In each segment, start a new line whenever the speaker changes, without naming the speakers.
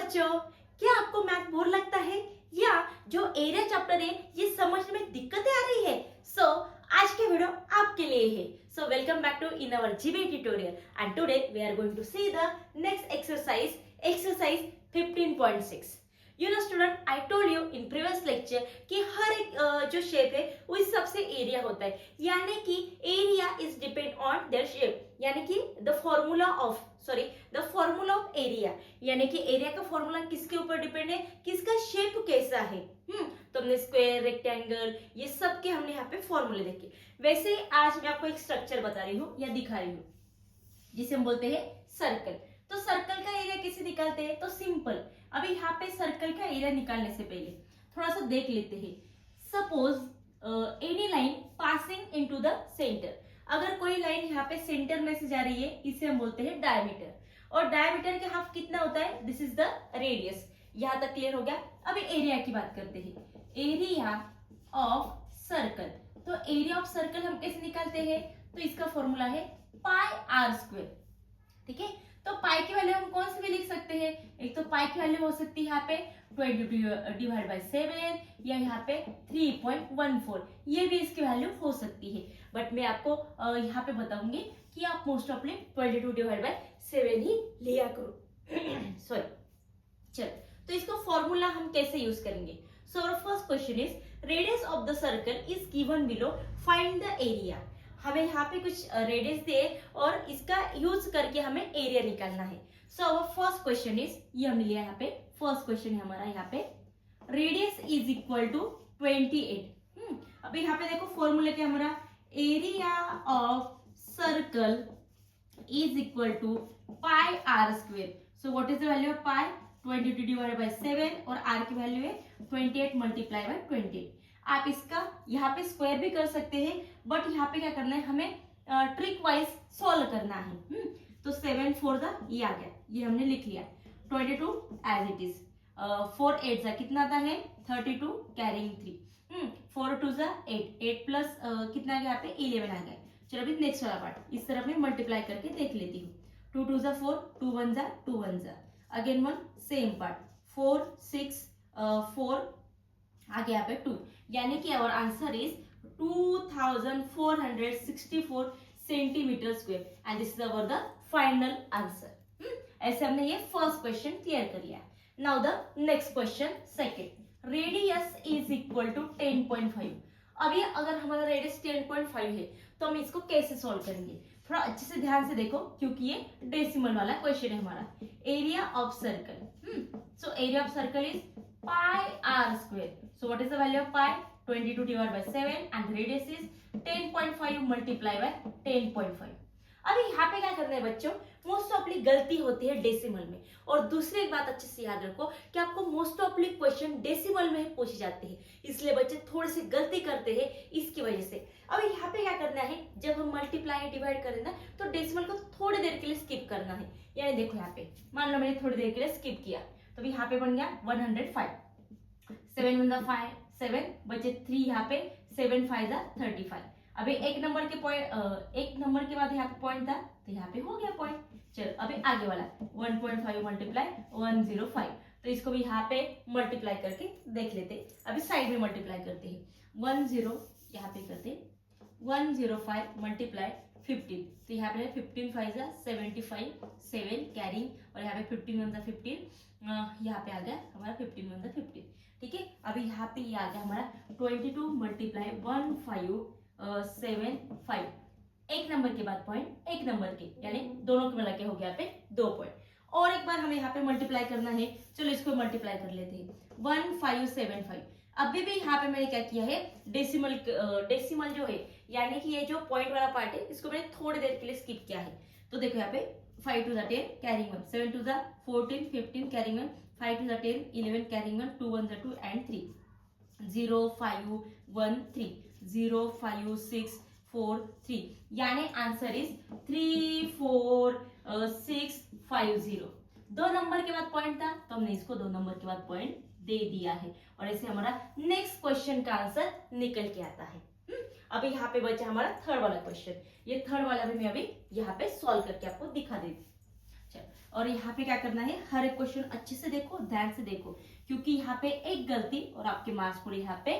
बच्चों, क्या आपको मैथ बोर लगता है या जो एरिया चैप्टर है ये समझने में दिक्कतें आ रही है? आज के वीडियो आपके लिए है। Welcome back to in our GB tutorial and today we are going to see the next exercise 15.6। You know student, I told you in previous lecture कि हर एक जो शेप है वो इस सबसे एरिया होता है, यानी कि area is depend on their shape, यानी कि द फॉर्मूला ऑफ एरिया, यानी कि एरिया का फॉर्मूला किसके ऊपर डिपेंड है, किसका शेप कैसा है। तो हमने स्क्वायर, रेक्टेंगल, ये सब के हमने यहाँ पे फॉर्मूले देखे। वैसे आज मैं आपको एक स्ट्रक्चर बता रही हूँ या दिखा रही हूँ जिसे हम बोलते हैं सर्कल। तो सर्कल का एरिया कैसे निकालते हैं? तो सिंपल, अभी यहाँ पे सर्कल का एरिया निकालने से पहले थोड़ा सा देख लेते हैं। Suppose any line passing into the centre, अगर कोई लाइन यहाँ पे सेंटर में से जा रही है, इसे हम बोलते हैं डायमीटर। और डायमीटर के हाफ कितना होता है? This is the radius. यहाँ तक क्लियर हो गया। अभी एरिया की बात करते हैं, एरिया ऑफ सर्कल। तो एरिया ऑफ सर्कल हम कैसे निकालते हैं? तो इसका फॉर्मूला है पाई आर स्क्वायर। ठीक है, तो पाई की वैल्यू हम कौन सी भी लिख सकते हैं? एक तो पाई की वैल्यू हो सकती है यहाँ पे 22/7 या यहाँ पे 3.14, ये भी इसकी वैल्यू हो सकती है। बट मैं आपको यहाँ पे बताऊंगी कि आप मोस्ट ऑफली 22/7 ही लिया करो। सॉरी, चल, तो इसको फॉर्मूला हम कैसे यूज करेंगे? So our first question is radius of the circle is given below, find the area. हमें यहाँ पे कुछ रेडियस दे और इसका यूज करके हमें एरिया निकालना है। So our first question is, ये हमने लिया यहाँ पे, फर्स्ट क्वेश्चन है हमारा यहाँ पे, रेडियस इज इक्वल टू 28। अभी यहाँ पे देखो फॉर्मूला क्या हमारा, area of circle is equal to pi r square. So what is the value of pi? 22/7 और आर की वैल्यू है 28 मल्टीप्लाई बाय 28। आप इसका यहाँ पे स्क्वायर भी कर सकते हैं, बट यहाँ पे क्या करना है, हमें ट्रिक वाइज सॉल्व करना है। तो 7 4 ये आ गया, ये हमने लिख लिया। 22 एज इट इज, 4 8 जा कितना आता है 32 कैरिंग 3, 4 2 8, 8 प्लस कितना आ गया यहाँ पे 11 आ गया। चलो अभी नेक्स्ट वाला पार्ट इस तरफ में मल्टीप्लाई करके देख लेती हूँ। 2 2 4, 2 1 2 1 अगेन 1, सेम पार्ट 4 6 4 आगे यहाँ पे 2, यानी कि our answer is 2464 centimetre square and this is our the final answer. ऐसे हमने ये फर्स्ट क्वेश्चन क्लियर कर लिया। Now the next question second, radius is equal to 10.5। अभी अगर हमारा रेडियस 10.5 है तो हम इसको कैसे सॉल्व करेंगे? थोड़ा अच्छे से ध्यान से देखो, क्योंकि ये डेसिमल वाला क्वेश्चन है हमारा। Area of circle, so area of circle is pi r square. So what is the value of pi? 22/7 and the radius is 10.5 multiplied by 10.5। अभी यहाँ पे क्या करना है बच्चों, मोस्ट ऑफली गलती होती है डेसिमल में। और दूसरी एक बात अच्छे से याद रखो कि आपको मोस्ट ऑफली क्वेश्चन डेसिमल में ही पूछे जाते हैं, इसलिए बच्चे थोड़े से गलती करते हैं इसकी वजह से। अभी यहाँ पे क्या करना है, जब हम मल्टीप्लाई डिवाइड करें ना, तो डेसिमल को थोड़ी देर के लिए स्किप करना है। यानी देखो यहाँ पे मान लो मैंने थोड़ी देर के लिए स्किप किया, तो अभी यहाँ पे बन गया 105। 7 1 5 7 बचे 3, यहाँ पे 7 5 35। अभी एक नंबर के पॉइंट, एक नंबर के बाद यहाँ पे पॉइंट था, तो यहाँ पे हो गया पॉइंट। चलो अभी आगे वाला 1.5 मल्टीप्लाई 105, तो इसको भी यहाँ पे मल्टीप्लाई करके देख लेते। अभी साइड में मल्टीप्लाई करते हैं, 10 यहाँ पे करते 105 मल्टीप्लाई 15, तो यहाँ पे 15 5 75 7 कैरिंग, और यहाँ पे 15 1 15, यहाँ पे आ गया हमारा 15 1 15। ठीक है, अभी यहाँ पे ये आ गया हमारा 22 मल्टीप्लाई 1575, एक नंबर के बाद पॉइंट, एक नंबर के, यानी दोनों के मिला के हो गया पे 2 पॉइंट। और एक बार हमें यहाँ पे मल्टीप्लाई करना है, चलो इसको मल्टीप्लाई कर लेते हैं 1575। अभी भी यहाँ पे मैंने क्या किया है, डेसिमल जो है, यानी कि ये जो पॉइंट वाला पार्ट है, इसको मैंने थोड़ी देर के लिए स्किप किया है। तो देखो यहाँ पे 5 2 10 कैरिंग 1, 7 2 14 15 कैरिंग 1, 5 2 10 11 कैरिंग 1, 2 1 2 एंड 3, 0 5 1 3, 0 5 6 4 3, यानी आंसर इज 34650। 2 नंबर के बाद पॉइंट था, तो हमने इसको 2 नंबर के बाद पॉइंट दे दिया है, और ऐसे हमारा नेक्स्ट क्वेश्चन का आंसर निकल के आता है। अभी यहाँ पे बचा हमारा थर्ड वाला क्वेश्चन, ये थर्ड वाला भी मैं अभी यहाँ पे सॉल्व करके आपको दिखा देती। चलो, और यहाँ पे क्या करना है, हर एक क्वेश्चन अच्छे से देखो, ध्यान से देखो, क्योंकि यहाँ पे एक गलती और आपके मार्क्स पूरे यहाँ पे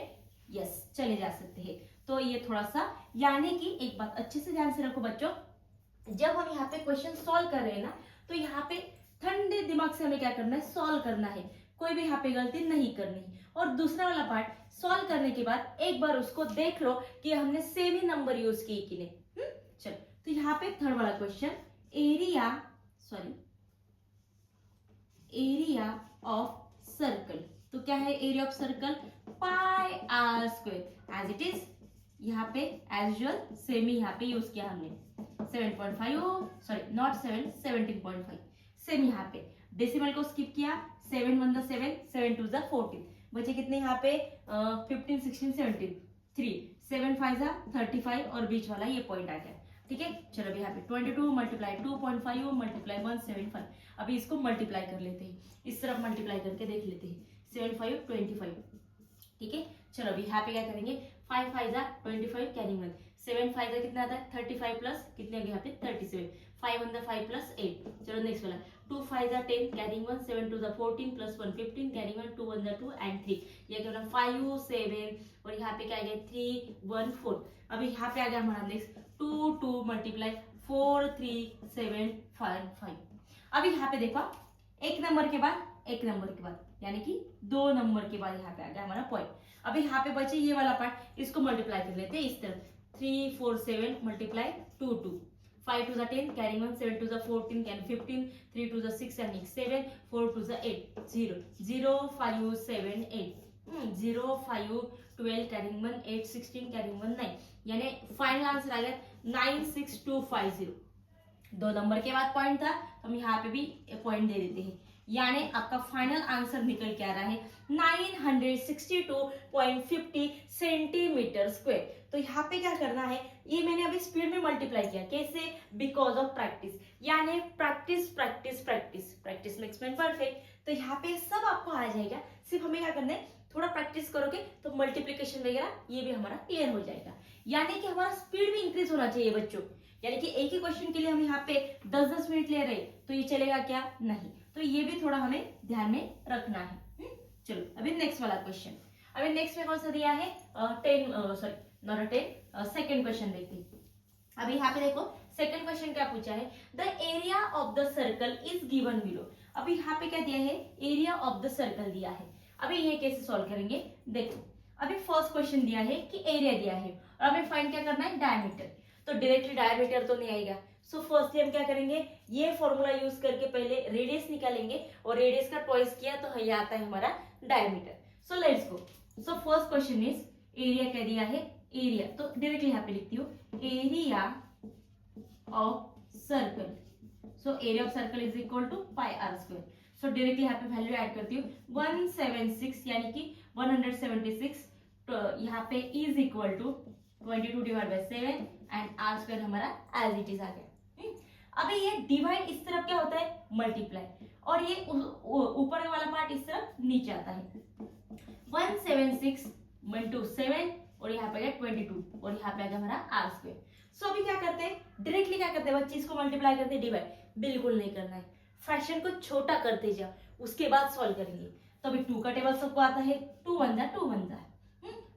यस चले जा सकते हैं। तो ये थोड़ा सा, यानी कि एक बात अच्छे से ध्यान से रखो बच्चों, जब हम यहाँ पे क्वेश्चन सॉल्व कर रहे हैं ना, तो यहाँ पे ठंडे दिमाग से हमें क्या करना है, सॉल्व करना है, कोई भी यहाँ पे गलती नहीं करनी। और दूसरा वाला पार्ट, सॉल्व करने के बाद एक बार उसको देख लो कि हमने सेम ही नंबर यूज किए कि नहीं। चलो, तो यहाँ पे थर्ड वाला क्वेश्चन, एरिया ऑफ सर्कल। तो क्या है area of circle, pi r square, as it is यहाँ पे एज यूजुअल सेम ही यहाँ पे यूज किया हमने, 7.5 सॉरी नॉट 7, 17.5 सेम यहाँ पे, डेसिमल को स्किप किया, 7 1 7, 7 2 14, बचे कितने यहाँ पे 15 16 17, 3 7 5 35 और बीच वाला ये पॉइंट आ गया। ठीक है, चलो अभी यहाँ पे 22 मल्टीप्लाई 2.5 मल्टीप्लाई 175, अभी इसको मल्टीप्लाई कर लेते हैं, इस तरफ मल्टीप्लाई करके देख लेते हैं, 7 5 25। ठीक है, चलो अभी यहाँ पे क्या करेंगे, 5 5 25 कैरिंग 1, 7 5 कितना आता है 35 प्लस कितने आ गए यहाँ पे 37, 5 1 5 प्लस 8। चलो नेक्स्ट वाला 2 5 10 कैरिंग 1, 7 2 14 प्लस 1 15 कैरिंग 1, 2 1 2 एंड 3, ये क्या 5 7 और यहाँ पे क्या आ गया 3 1 4। अभी यहाँ पे आ गया हमारा नेक्स्ट 2 2 मल्टीप्लाई 4 3 7 5 5। अभी यहाँ पे देखो एक नंबर के बाद एक नंबर के बाद, यानी कि 2 नंबर के बाद यहाँ पे आ गया हमारा पॉइंट। अभी यहाँ पे बचे ये वाला पार्ट, इसको मल्टीप्लाई कर लेते हैं इस तरफ, 3 4 7 multiply 2 2, 5 2 10 carrying 1, 7 2 14 can 15, 3 2 6 and 7, 4 2 8, 0 0 5 7 8, 0 5 12 carrying 1, 8 16 carrying 1 9, यानी फाइनल आंसर आ गया 96250। 2 नंबर के बाद पॉइंट था, हम यहाँ पे भी पॉइंट दे देते हैं, यानी आपका फाइनल आंसर निकल के आ रहा है 962.50 सेंटीमीटर स्क्वायर। तो यहाँ पे क्या करना है, ये मैंने अभी स्पीड में मल्टीप्लाई किया, कैसे, बिकॉज ऑफ प्रैक्टिस, यानी practice practice practice, practice makes man perfect. तो यहाँ पे सब आपको आ जाएगा, सिर्फ हमें क्या करना है, थोड़ा प्रैक्टिस करोगे तो मल्टीप्लीकेशन वगैरह ये भी हमारा क्लियर हो जाएगा, यानी कि हमारा स्पीड भी इंक्रीज होना चाहिए बच्चों, यानी कि एक ही क्वेश्चन के लिए हम यहाँ पे 10-10 मिनट ले रहे तो ये चलेगा क्या, नहीं, तो ये भी थोड़ा हमें ध्यान में रखना है। चलो अभी नेक्स्ट वाला क्वेश्चन, अभी नेक्स्ट में कौन सा दिया है, 10 सॉरी नॉट 10, सेकंड क्वेश्चन देखते हैं। अभी यहाँ पे देखो सेकंड क्वेश्चन क्या पूछा है, the area of the circle is given below. अभी यहाँ पे क्या दिया है, एरिया ऑफ द सर्कल दिया है। अभी ये कैसे सॉल्व करेंगे, देखो अभी फर्स्ट क्वेश्चन दिया है कि एरिया दिया है और हमें फाइंड क्या करना है, डायमीटर। तो डायरेक्टली डायमीटर तो नहीं आएगा, सो फर्स्टली हम क्या करेंगे, ये फॉर्मूला यूज करके पहले रेडियस निकालेंगे और रेडियस का ट्वाइस किया तो ये आता है हमारा diameter. So let's go. So first question is area क्या दिया है, एरिया, तो डायरेक्टली यहाँ पे लिखती हूँ area of circle. So area of circle is equal to pi r square. So directly यहाँ पे वैल्यू ऐड करती हूँ 176, यानी कि 176, तो यहाँ पे is equal to 22 divide by 7 and r square हमारा एज इट इज आ गया। अभी ये डिवाइड इस तरफ क्या होता है, मल्टीप्लाई, और ये ऊपर वाला पार्ट इस तरफ नीचे आता है, 176 इंटू 7 और यहाँ पे 22 और यहाँ पे आ गया हमारा आर स्क्वायर। सो अभी क्या करते हैं, डायरेक्टली क्या करते हैं बच्चे, इसको मल्टीप्लाई करते हैं, डिवाइड बिल्कुल नहीं करना है, फ्रैक्शन को छोटा करते जाओ, उसके बाद सॉल्व करेंगे। तो अभी 2 का टेबल सबको आता है, 2 1 जा 2 1 जा,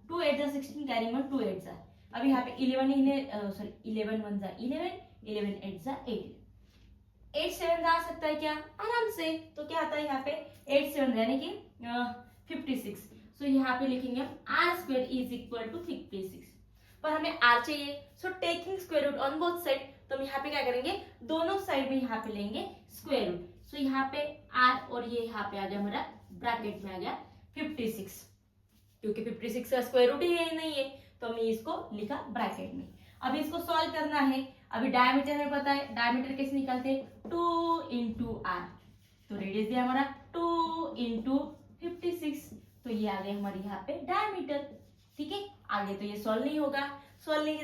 2 8 जा 16 कैरी 1 2 8 जा। अभी यहाँ पे 11 सॉरी 11 1 जा 11, 11 8 जा 18, 8 7 जा सकता है क्या, आराम से। तो क्या आता है यहाँ पे 8 7 यानी कि 56। सो यहाँ पे लिखेंगे हम r square is equal to 56, पर हमें आर चाहिए, so taking square root on both side, तो हम यहाँ पे क्या करेंगे, दोनों साइड में यहाँ पे लेंगे स्क्वायर रूट। सो यहाँ पे आर और ये यहाँ पे आ गया हमारा ब्रैकेट में आ गया 56, क्योंकि 56 का स्क्वायर रूट ही नहीं है तो हमने इसको लिखा ब्रैकेट में। अभी इसको सॉल्व करना है, अभी डायमीटर हमें पता है, डायमीटर कैसे निकालते हैं, 2 इंटू आर, तो रेडियस दिया हमारा 2 इंटू 56, तो ये आ गया हमारे यहाँ पे डायमीटर। ठीक है, आगे तो ये सॉल्व नहीं होगा, सॉल्व नहीं,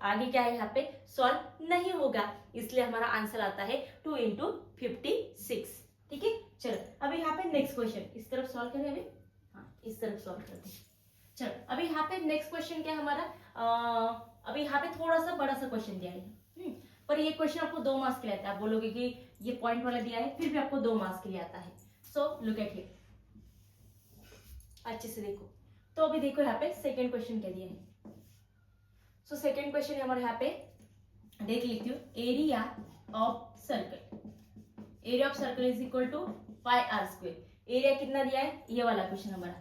आगे क्या है यहाँ पे सॉल्व नहीं होगा, इसलिए हमारा आंसर आता है 2 इंटू 56। ठीक है, चलो अभी यहाँ पे नेक्स्ट क्वेश्चन इस तरफ सॉल्व करें, अभी हाँ इस तरफ सॉल्व करते हैं। चलो अभी यहाँ पे नेक्स्ट क्वेश्चन क्या है हमारा, अभी यहाँ पे थोड़ा सा बड़ा सा क्वेश्चन दिया है, पर ये क्वेश्चन आपको 2 मार्क्स के लिए आता है। आप बोलोगे कि ये पॉइंट वाला दिया है, फिर भी आपको 2 मार्क्स के लिए आता है। सो लुक एट हियर, अच्छे से देखो। तो अभी देखो यहाँ पे सेकेंड क्वेश्चन क्या दिया है। सो सेकेंड क्वेश्चन हमारे यहाँ पे देख लेती हूँ, area of circle, area of circle is equal to pi r square. Area कितना दिया है, ये वाला क्वेश्चन हमारा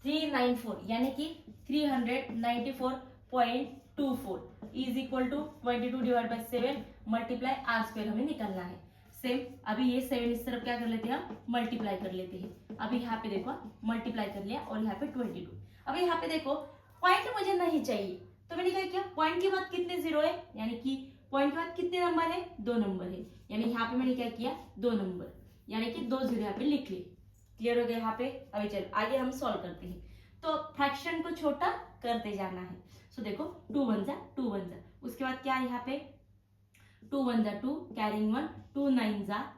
394 यानी कि 394.24 is equal to 22 divide by 7 multiply r square हमें निकालना है। सेम अभी ये 7 इस तरफ क्या कर लेते हैं, हम मल्टीप्लाई कर लेते हैं। अभी यहाँ पे देखो मल्टीप्लाई कर लिया और यहाँ पे 22। अभी यहाँ पे देखो पॉइंट मुझे नहीं चाहिए, तो मैंने क्या किया, पॉइंट के बाद कितने जीरो है, यानी कि पॉइंट के बाद कितने नंबर है, 2 नंबर है, यानी यहाँ पे मैंने क्या किया 2 नंबर, यानी कि 2 जीरो यहाँ पे लिख लिए। क्लियर हो गया यहाँ पे। अभी चल आगे हम सॉल्व करते हैं। तो फ्रैक्शन को छोटा करते जाना है। सो देखो 2 1 जा 2 1 जा, उसके बाद क्या है यहाँ पे 2 1 जा 2 कैरिंग 1, 2 9 जा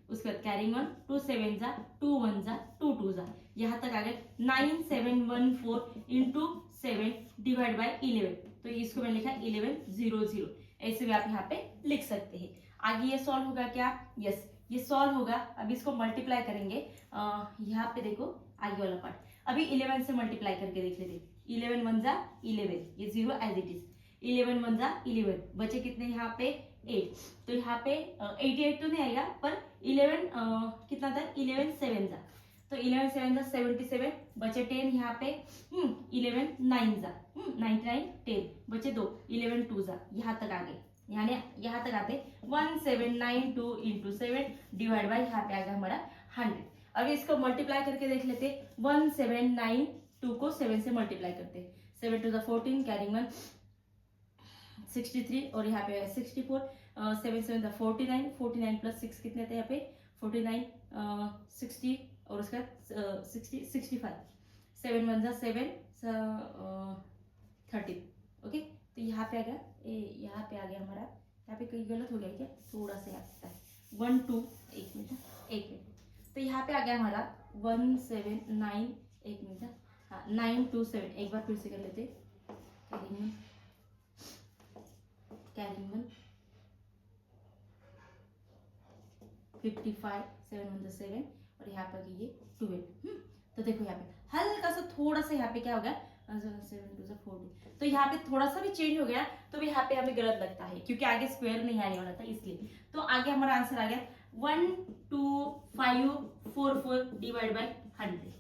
उसके बाद कैरिंग 1, 2 7 जा 2 1 जा 2 2 जा, यहाँ तक आ गए 9714 इंटू 7 डिवाइड बाई 11। तो इसको मैंने लिखा 1100, ऐसे भी आप यहाँ पे लिख सकते हैं। आगे ये सॉल्व होगा क्या, यस ये सॉल्व होगा। अभी इसको मल्टीप्लाई करेंगे, यहाँ पे देखो आगे वाला पार्ट, अभी 11 से मल्टीप्लाई करके देख लेते। 11 1 जा 11, ये 0 एज इट इज, 11 1 जा 11, बचे कितने यहाँ पे 8। तो यहाँ पे 88 तो नहीं आएगा, पर 11 कितना था 11 7 जा, तो 11 7 जा 77, बचे 10 यहाँ पे 11 9 जा 99 10, बचे 2 11 2 जा, यहाँ तक आ गए, यानी यहाँ तक आते 1792 इंटू 7 डिवाइड बाई यहाँ पे आ गया हमारा 100। अभी इसको मल्टीप्लाई करके देख लेते, 1792 को 7 से मल्टीप्लाई करते, 7 टू द 14 कैरिंग 1 63 और यहाँ पे 64, 7 7 द 49, 49 प्लस 6 कितने थे यहाँ पे 49, 60 और उसका 60 65, 7 1 जा 7 30। ओके, तो यहाँ पे आ गया, यहाँ पे आ गया हमारा, यहाँ पे कहीं गलत हो गया क्या, थोड़ा सा यहाँ पे 1 2 1 मिनट, तो यहाँ पे आ गया हमारा 179, 1 मिनट, हाँ 927, एक बार फिर से कर लेते, कैरिंग 1 55 7 1 7 और यहाँ पे ये 12। तो देखो यहाँ पे हल्का सा थोड़ा सा यहाँ पे क्या हो गया 7 2 40, तो यहाँ पे थोड़ा सा भी चेंज हो गया, तो भी यहाँ पे हमें गलत लगता है क्योंकि आगे स्क्वायर नहीं आने वाला था इसलिए। तो आगे हमारा आंसर आ गया 1254 डिवाइड बाई 100,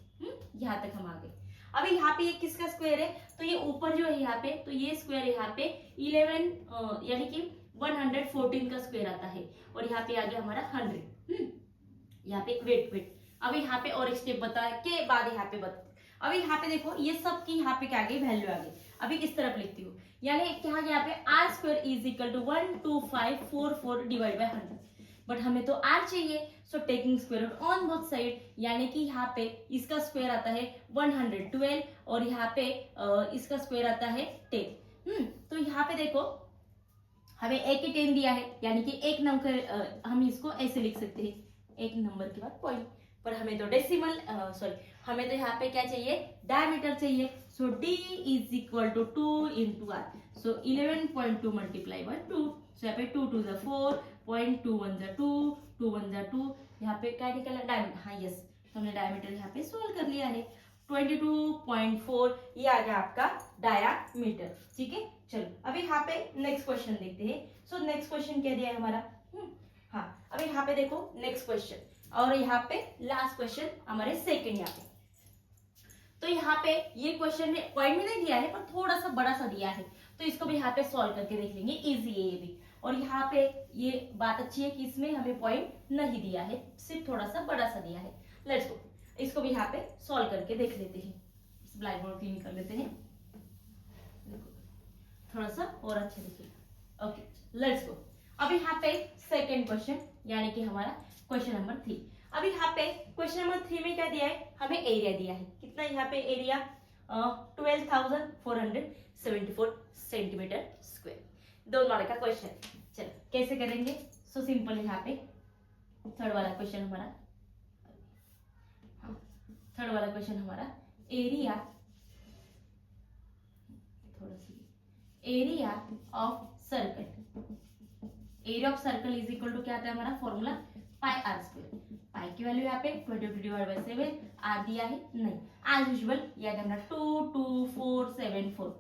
यहाँ तक हम आ गए। अभी यहाँ पे ये किसका स्क्वायर है, तो ये ऊपर जो है यहाँ पे, तो ये स्क्वायर यहाँ पे 11 यानी कि 114 का स्क्वायर आता है और यहाँ पे आ गया हमारा 100। यहाँ पे वेट अभी यहाँ पे और एक स्टेप बता के बाद यहाँ पे बता, अभी यहाँ पे देखो ये सब की यहाँ पे क्या आ गई वैल्यू आ गई। अभी इस तरफ लिखती हूँ, यानी क्या यहाँ पे r square is equal to 12544 divide by 100, but हमें तो आर चाहिए, so taking square root on both side, यानी कि यहाँ पे इसका स्क्वायर आता है 112 और यहाँ पे इसका स्क्वायर आता है 10। तो यहाँ पे देखो हमें एक ही 10 दिया है, यानी कि एक नंबर हम इसको ऐसे लिख सकते हैं, एक नंबर के बाद पॉइंट, पर हमें तो डेसिमल हमें तो यहाँ पे क्या चाहिए डायमीटर चाहिए। So d is equal to 2 into r, so 11.2 multiply by 2, so यहाँ पे 2 2 जा 4, 0.2 1 जा 2, 2 1 जा 2, यहाँ पे क्या निकला डायमीटर, हाँ यस हमने डायमीटर यहाँ पे सोल्व कर लिया है 22.4, ये आ गया आपका डायामीटर। ठीक है, चलो अभी यहाँ पे नेक्स्ट क्वेश्चन देखते हैं। सो नेक्स्ट क्वेश्चन क्या दिया है हमारा, हाँ अभी यहाँ पे देखो नेक्स्ट क्वेश्चन, और यहाँ पे लास्ट क्वेश्चन हमारे सेकंड यहाँ पे। तो यहाँ पे ये क्वेश्चन में पॉइंट में नहीं दिया है पर थोड़ा सा बड़ा सा दिया है, तो इसको भी यहाँ पे सॉल्व करके देख लेंगे, इजी है ये भी। और यहाँ पे ये बात अच्छी है कि इसमें हमें पॉइंट नहीं दिया है, सिर्फ थोड़ा सा बड़ा सा दिया है। लेट्स गो, इसको भी यहाँ पे सॉल्व करके देख लेते हैं। ब्लैक बोर्ड क्लीन कर लेते हैं, थोड़ा सा और अच्छे दिखेगा। ओके लेट्स गो, अब यहाँ पे सेकेंड क्वेश्चन यानी कि हमारा क्वेश्चन नंबर 3। अभी यहाँ पे क्वेश्चन नंबर 3 में क्या दिया है, हमें एरिया दिया है, कितना यहाँ पे एरिया 12,474 सेंटीमीटर स्क्वायर, 2 मार्क का क्वेश्चन। चलो कैसे करेंगे, सो सिंपल यहाँ पे थर्ड वाला क्वेश्चन हमारा, हाँ थर्ड वाला क्वेश्चन हमारा एरिया, थोड़ा सा area of circle, area of circle is equal to क्या आता है हमारा formula pi r square. Pi की वैल्यू यहाँ पे 22 डिवाइड बाई 7, आर दिया है नहीं, एज यूजुअल याद है हमारा 2 2 4 7 4।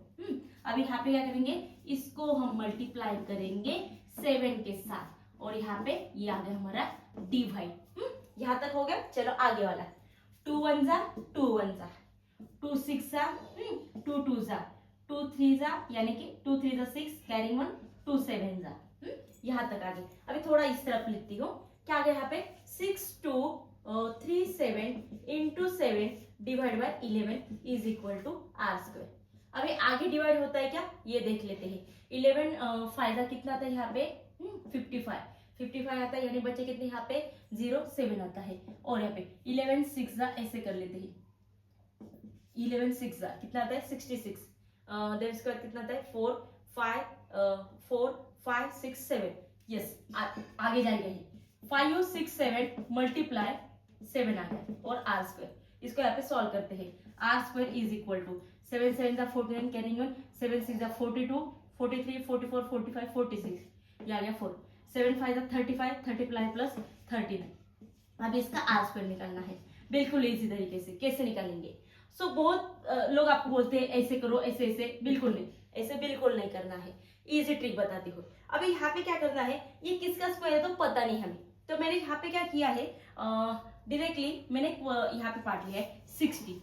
अभी यहाँ पे क्या करेंगे, इसको हम मल्टीप्लाई करेंगे 7 के साथ और यहाँ पे ये आ गया हमारा डिवाइड। यहाँ तक हो गया। चलो आगे वाला 2 1 जा 2 1 जा 2 6 जा 2 2 जा 2 3 जा यानी कि 2 3 जा 6 कैरिंग 1 2 7 जा। यहाँ तक आ गए। अभी थोड़ा इस तरफ लिखती हूँ, क्या आ गया यहाँ पे 6 2 3 7 into 7 divide by 11 is equal to r square. अभी आगे डिवाइड होता है क्या ये देख लेते हैं। 11 फायदा कितना आता है यहाँ पे 55 आता है, यानी बच्चे कितने यहाँ पे 0 7 आता है। और यहाँ पे 11 6 जा ऐसे कर लेते हैं, 11 6 जा कितना आता है 66, देन स्क्वायर कितना आता है 4 5 6 7। यस आगे जाएगा ही 5 6 7 मल्टीप्लाई 7 आ गया और आर स्क्वायर। इसको यहाँ पे सॉल्व करते हैं। R square is equal to 7 7 जा 49 कैरिंग 1 7 6 जा 42 43 44 45 46 ये आ गया 4 7 5 जा 35 30 प्लस 39। अब इसका आर स्क्वायर निकालना है बिल्कुल इजी तरीके से। कैसे निकालेंगे? बहुत लोग आपको बोलते हैं ऐसे करो ऐसे ऐसे, बिल्कुल नहीं, ऐसे बिल्कुल नहीं करना है। इजी ट्रिक बताती हूँ। अभी यहाँ पे क्या करना है, ये किसका स्क्वायर है तो पता नहीं हमें, तो मैंने यहाँ पे क्या किया है डायरेक्टली मैंने यहाँ पे पार्ट लिया है 60।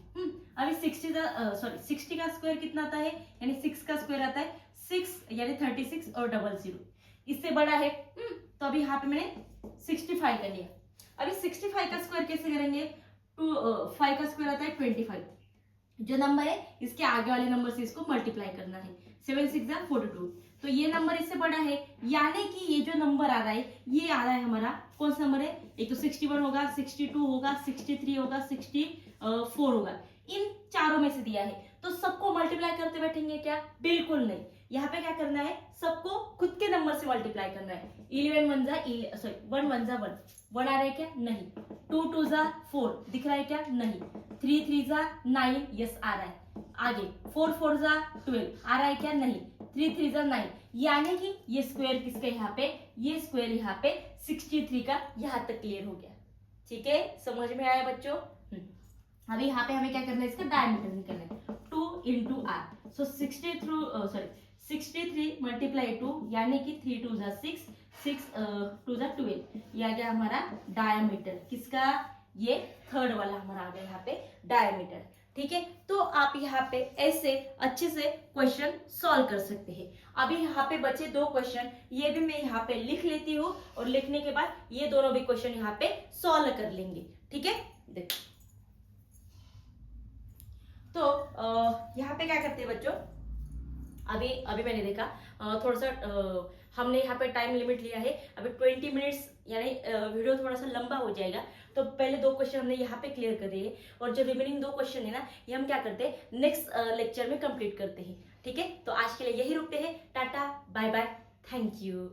अभी 60 का स्क्वायर कितना आता है, यानी 6 का स्क्वायर आता है 6 यानी 36 और 00 इससे बड़ा है। तो अभी यहाँ पे मैंने 65 कर लिया। अभी 65 का स्क्वायर कैसे करेंगे, 5 का स्क्वायर आता है 25, जो नंबर है इसके आगे वाले नंबर से इसको मल्टीप्लाई करना है। 7 6 जा 42, तो ये नंबर इससे बड़ा है, यानी कि ये जो नंबर आ रहा है ये आ रहा है हमारा कौन सा नंबर है, एक तो 61 होगा 62 होगा 63 होगा 64 होगा, इन चारों में से दिया है। तो सबको मल्टीप्लाई करते बैठेंगे क्या, बिल्कुल नहीं। यहाँ पे क्या करना है, सबको खुद के नंबर से मल्टीप्लाई करना है। 1 1 जा 1 आ रहा है क्या, नहीं। 2 2 जा 4 दिख रहा है क्या, नहीं। 3 3 जा 9 यस आ रहा है। आगे 4 4 जा 12 आ रहा है क्या, नहीं। 3 3 जा 9 यानी कि ये स्क्वायर किसका यहाँ पे, ये स्क्वायर यहाँ पे 63 का यहाँ तक क्लियर हो गया। ठीक है, समझ में आया बच्चों? अभी यहाँ पे हमें क्या करना है, इसका डायमीटर निकालना है 2 इंटू आर। सो 63 मल्टीप्लाई 2 यानी कि 3 2 जा 6 6 2 जा 12 ये आ गया हमारा डायमीटर किसका, ये थर्ड वाला हमारा आ गया यहाँ पे डायमीटर। ठीक है, तो आप यहाँ पे ऐसे अच्छे से क्वेश्चन सॉल्व कर सकते हैं। अभी यहाँ पे बचे 2 क्वेश्चन, ये भी मैं यहाँ पे लिख लेती हूँ और लिखने के बाद ये दोनों भी क्वेश्चन यहाँ पे सॉल्व कर लेंगे। ठीक है, देखो तो यहाँ पे क्या करते हैं बच्चों, अभी मैंने देखा थोड़ा सा हमने यहाँ पे टाइम लिमिट लिया है, अभी 20 मिनट्स यानी वीडियो थोड़ा सा लंबा हो जाएगा। तो पहले 2 क्वेश्चन हमने यहाँ पे क्लियर कर दिए और जो रिमेनिंग 2 क्वेश्चन है ना, ये हम क्या करते हैं नेक्स्ट लेक्चर में कंप्लीट करते हैं। ठीक है, तो आज के लिए यही रुकते हैं। Tata bye bye, thank you.